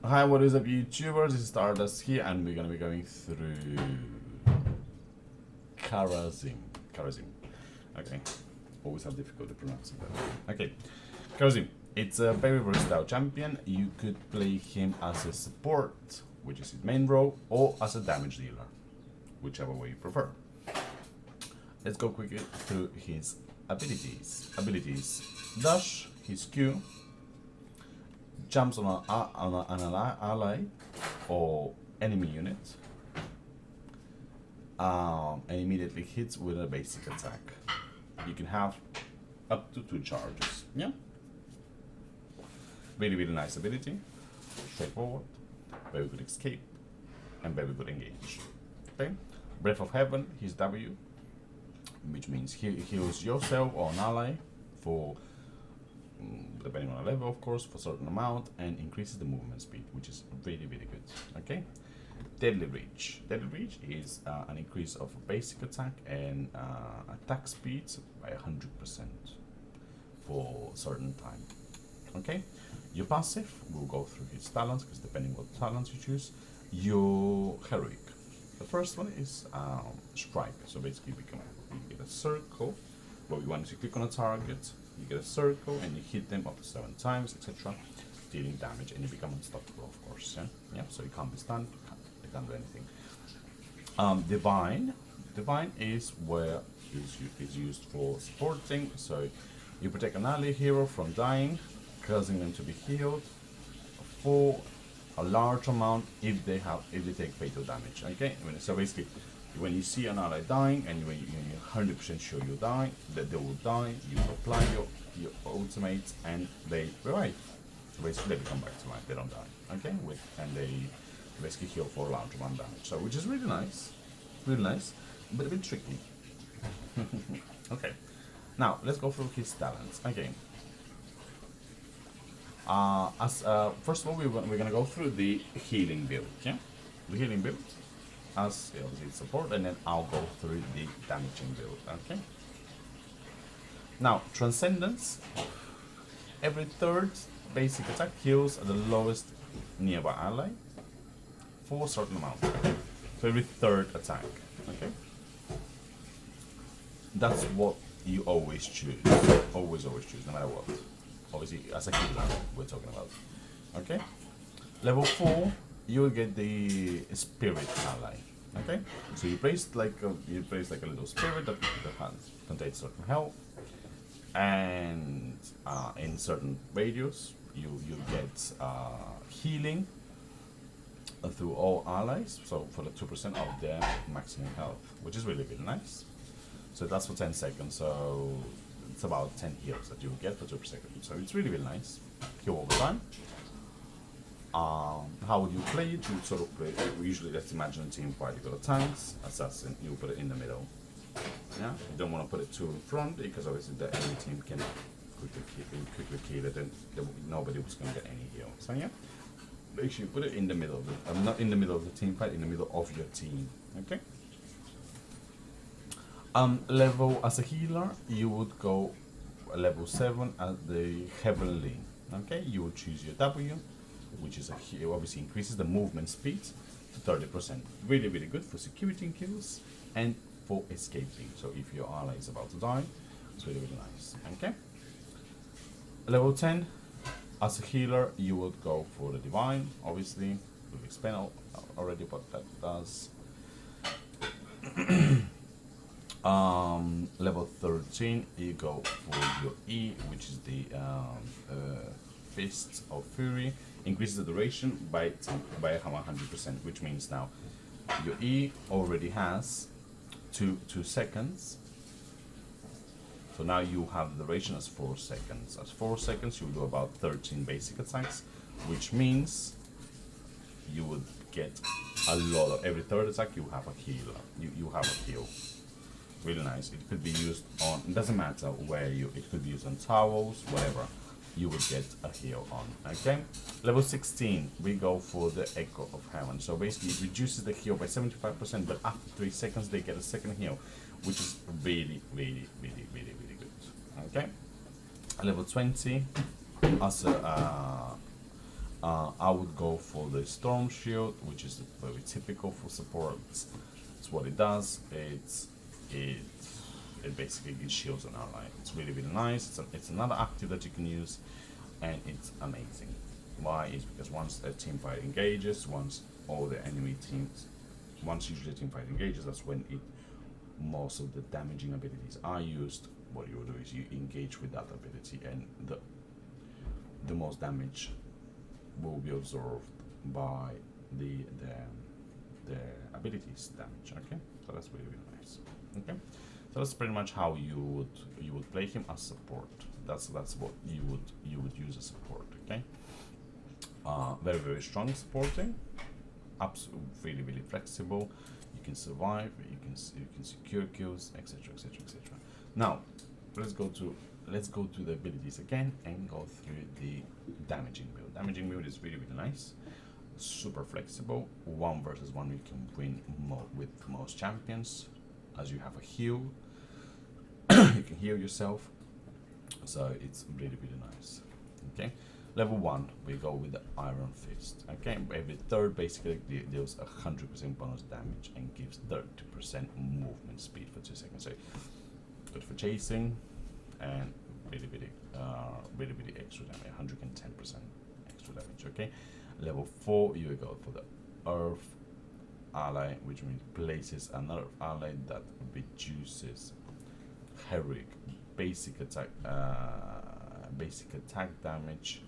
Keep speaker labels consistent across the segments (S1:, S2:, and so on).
S1: Hi, what is up, YouTubers? This is Stardust here, and we're gonna be going through Kharazim. Kharazim. Okay. Always have difficulty pronouncing that. Okay. Kharazim. It's a very versatile champion. You could play him as a support, which is his main role, or as a damage dealer, whichever way you prefer. Let's go quickly through his abilities. Dash, his Q, jumps on an ally or enemy unit, and immediately hits with a basic attack. You can have up to 2 charges. Yeah, really nice ability. Straightforward, very good escape, and very good engage. Okay, Breath of Heaven, his W, which means he heals yourself or an ally for, depending on the level, of course, for a certain amount, and increases the movement speed, which is really good. Okay, Deadly Reach. Deadly Reach is an increase of basic attack and attack speeds by 100% for a certain time. Okay, your passive, we'll go through his talents, because depending what talents you choose. Your heroic, the first one is strike. So basically you get a circle, but we want to click on a target, you get a circle and you hit them up to 7 times, etc., dealing damage, and you become unstoppable, of course. Yeah, so you can't be stunned, you can't do anything. Divine is where is used for supporting. So you protect an ally hero from dying, causing them to be healed for a large amount if they take fatal damage. Okay, so basically, when you see an ally dying and when you're 100% sure you die, that they will die, you apply your ultimate and they revive. So basically, they come back to life. They don't die. Okay, and they basically heal for a large amount of damage. So which is really nice, but a bit tricky. Okay, now let's go through his talents. Okay. First of all, we're gonna go through the healing build. Yeah, the healing build as obviously support, and then I'll go through the damaging build. Okay. Now, Transcendence. Every 3rd basic attack heals the lowest nearby ally for a certain amount. So every 3rd attack. Okay. That's what you always choose. Always choose, no matter what. Obviously, as a healer, we're talking about. Okay. Level 4, you will get the spirit ally. Okay. So you place like a little spirit that contains certain health, and in certain radius, you get healing through all allies. So for the 2% of their maximum health, which is really nice. So that's for 10 seconds. So it's about 10 heals that you will get for 2 per second. So it's really nice. Heal all the time. How would you play it? You sort of play, usually let's imagine a team fight. You got a tanks, assassin, you put it in the middle. Yeah, you don't want to put it too in front, because obviously the enemy team can quickly kill it, and nobody was going to get any heal. So yeah, make sure you put it in the middle. Not in the middle of the team fight, in the middle of your team. Okay. Level as a healer, you would go level 7 at the heavenly. Okay, you will choose your W, which is obviously increases the movement speed to 30%. Really good for security kills and for escaping. So if your ally is about to die, it's really nice. Okay. Level 10, as a healer, you would go for the divine. Obviously, we've explained already what that does. Level 13, you go for your E, which is the Fists of Fury. Increases the duration by 100%, which means now your E already has 2 seconds. So now you have the duration as 4 seconds. As 4 seconds, you will do about 13 basic attacks, which means you would get a lot of, every 3rd attack you have a healer. You have a heal. Really nice. It could be used on, it doesn't matter where it could be used on towels, whatever. You would get a heal on. Okay. Level 16, we go for the Echo of Heaven. So basically, it reduces the heal by 75%, but after 3 seconds, they get a second heal, which is really good. Okay. Level 20, as a I would go for the Storm Shield, which is very typical for support. It's what it does. It basically gives shields on ally. It's really nice. It's another active that you can use, and it's amazing. Why? Is because once a team fight engages, once usually a team fight engages, that's when most of the damaging abilities are used. What you will do is you engage with that ability, and the most damage will be absorbed by the abilities damage. Okay, so that's really nice. Okay, so that's pretty much how you would play him as support. That's what you would use as support. Okay, very strong supporting, absolutely really flexible. You can survive. You can secure kills, etc. Now let's go to the abilities again and go through the damaging build. Damaging build is really nice, super flexible. 1 versus 1 you can win with most champions, as you have a heal. You can heal yourself, so it's really nice. Okay, level 1 we go with the Iron Fist. Okay, every third basically deals 100% bonus damage and gives 30% movement speed for 2 seconds. So good for chasing, and really extra damage, 110% extra damage. Okay, level 4 you go for the Earth ally, which means places another ally that reduces heroic basic attack damage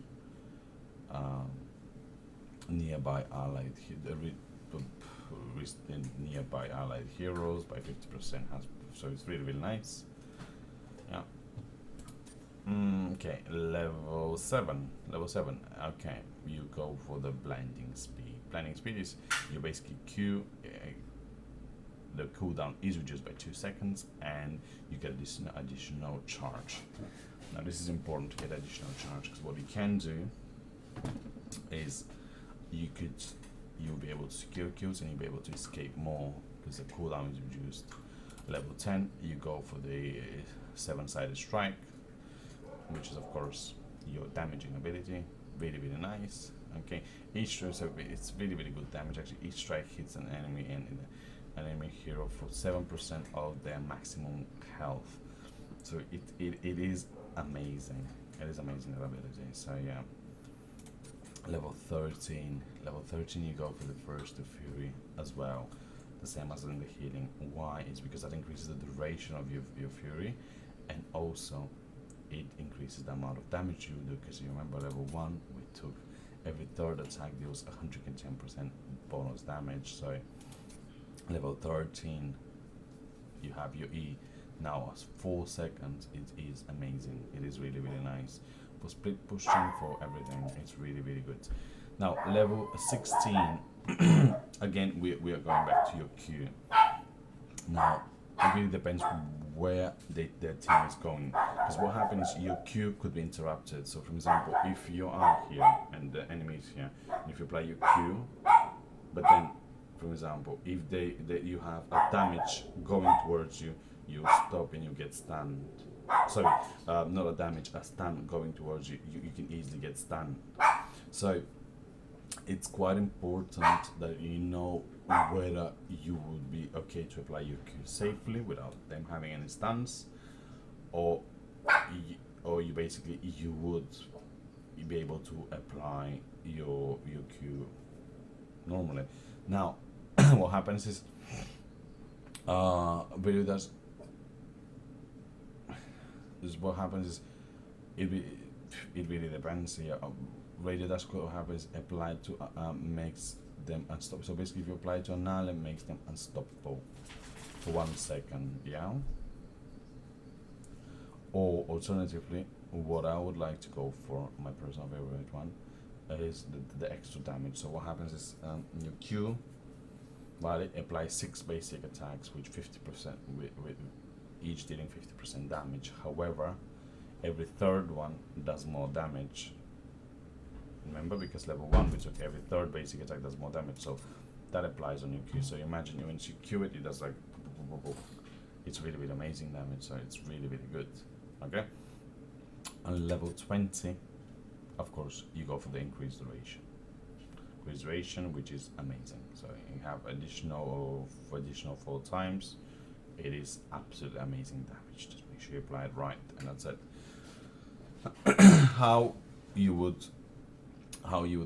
S1: nearby allied nearby allied heroes by 50%. So it's really nice. Yeah. Okay, level 7. Okay, you go for the blinding speed. Blinding speed is you basically Q. The cooldown is reduced by 2 seconds, and you get additional charge. Now this is important to get additional charge, because what you can do is you'll be able to secure kills and you'll be able to escape more because the cooldown is reduced. Level 10 you go for the 7-sided strike, which is of course your damaging ability. Really nice. Okay, each so it's really good damage. Actually, each strike hits an enemy and an enemy hero for 7% of their maximum health. So it is amazing. It is amazing ability. So yeah. Level 13 you go for the Burst of Fury as well, the same as in the healing. Why? It's because that increases the duration of your fury, and also it increases the amount of damage you do, because you remember level 1 we took every third attack deals 110% bonus damage. So level 13 you have your E now as 4 seconds. It is amazing. It is really nice for split pushing, for everything. It's really good. Now level 16 again we are going back to your Q. Now it really depends where the team is going, because what happens, your Q could be interrupted. So for example, if you are here and the enemy is here, and if you apply your Q, but then for example if you have a damage going towards you, you stop and you get stunned. Sorry, not a damage, a stun going towards you, you can easily get stunned. So it's quite important that you know whether you would be okay to apply your Q safely without them having any stuns, or you basically you would be able to apply your Q normally. Now what happens is really does is what happens is it really depends here. Radio dash what happens applied to makes them unstoppable. So basically if you apply to an ally, it makes them unstoppable for 1 second. Yeah, or alternatively, what I would like to go for, my personal favorite one, is the extra damage. So what happens is your Q, while it applies 6 basic attacks with 50% with each dealing 50% damage. However, every third one does more damage. Remember, because level 1 we took every third basic attack does more damage, so that applies on your Q. So imagine when you Q it does like it's really amazing damage. So it's really good. Okay, on level 20 of course, you go for the increased duration. Increased duration, which is amazing. So you have additional 4 times. It is absolutely amazing damage. Just make sure you apply it right, and that's it. how you would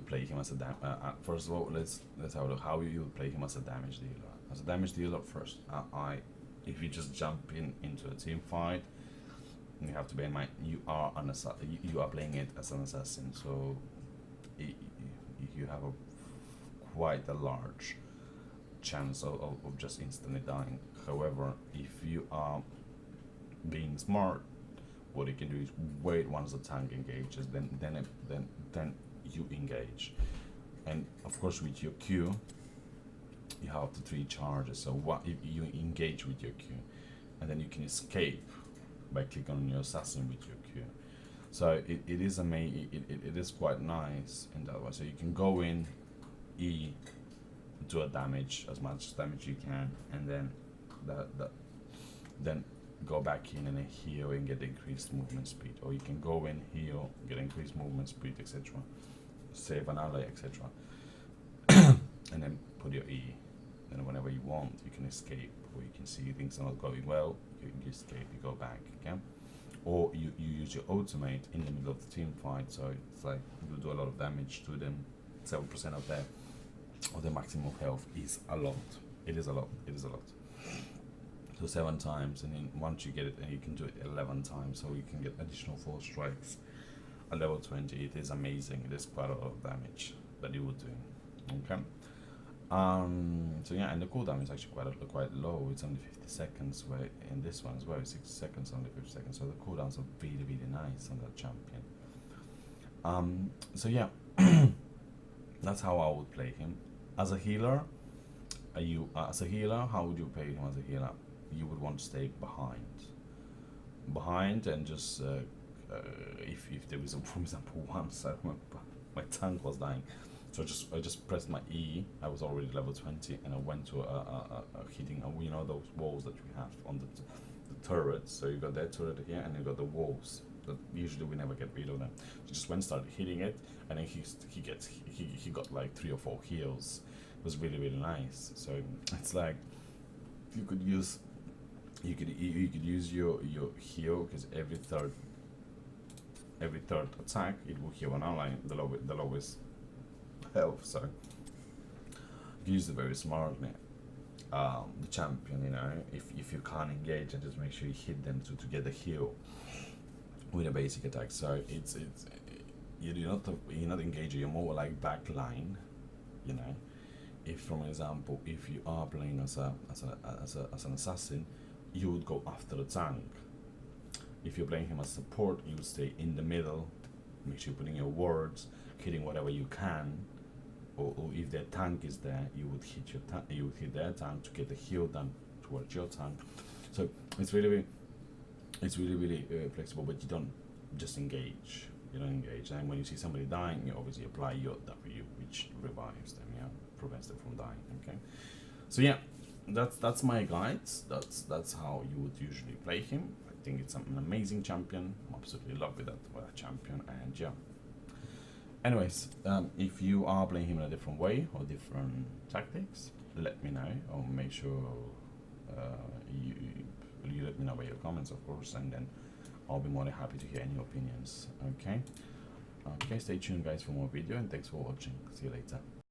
S1: play him as a first of all, let's have a look how you would play him as a damage dealer. As a damage dealer, first, if you just jump into a team fight, you have to bear in mind you are playing it as an assassin, so you have quite a large chance of just instantly dying. However, if you are being smart, what you can do is wait once the tank engages, then you engage. And of course, with your Q, you have the 3 charges. So what if you engage with your Q, and then you can escape by clicking on your assassin with your Q. So it is quite nice in that way. So you can go in, E, do a damage, as much damage you can, and then then go back in and then heal and get increased movement speed. Or you can go in, heal, get increased movement speed, etc. Save an ally, etc. And then put your E. Then whenever you want, you can escape, or you can see things are not going well, you can escape, you go back, okay? Or you use your ultimate in the middle of the team fight, so it's like you do a lot of damage to them. 7% of their maximum health is a lot. It is a lot. So 7 times, and then once you get it, and you can do it 11 times, so you can get additional 4 strikes at level 20. It is amazing. It is quite a lot of damage that you would do. Okay. So yeah, and the cooldown is actually quite low. It's only 50 seconds. Where in this one as well, 60 seconds, only 50 seconds. So the cooldowns are really nice on that champion. So yeah, that's how I would play him. As a healer, how would you play him as a healer? You would want to stay behind, and just if there was, for example, once my tank was dying, so I just pressed my E. I was already level 20, and I went to hitting those walls that we have on the turrets. So you got that turret here, and you got the walls that usually we never get rid of them. So just went, started hitting it, and then he got like 3 or 4 heals. It was really nice. So it's like you could use your heal, because every third attack it will heal an ally, the lowest health. So you use it very smartly. The champion, if you can't engage, and just make sure you hit them to get the heal with a basic attack. So you're not engaging, you're more like backline. If, for example, if you are playing as an assassin, you would go after the tank. If you're playing him as support, you would stay in the middle, make sure you're putting your wards, hitting whatever you can, or if their tank is there, you would hit their tank to get the heal done towards your tank. So it's really flexible, but you don't just engage. You don't engage, and when you see somebody dying, you obviously apply your W, which revives them, prevents them from dying. Okay, so yeah, that's my guides. That's how you would usually play him. I think it's an amazing champion. I'm absolutely in love with that champion, and yeah. Anyways, if you are playing him in a different way or different tactics, let me know, or make sure you let me know by your comments, of course, and then I'll be more than happy to hear any opinions. Okay, stay tuned, guys, for more video, and thanks for watching. See you later.